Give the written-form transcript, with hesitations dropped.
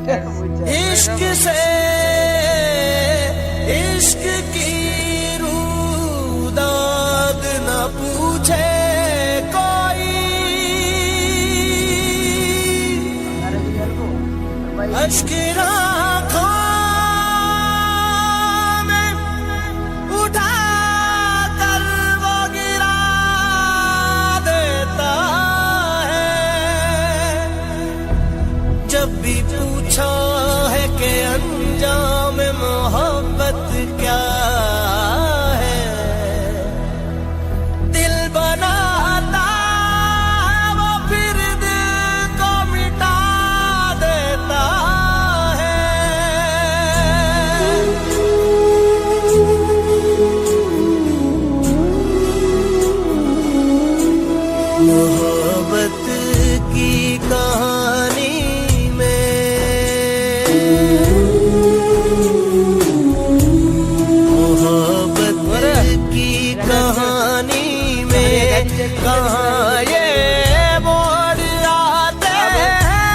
इश्क से इश्क की रूदाद न पूछे कोई, अश्क आँखों में उठा कर वो गिरा देता है। जब भी पूछा है कि अंजाम मोहब्बत क्या है, दिल बनाता वो फिर दिल को मिटा देता है। मोहब्बत की कहानी कहानी में कहानी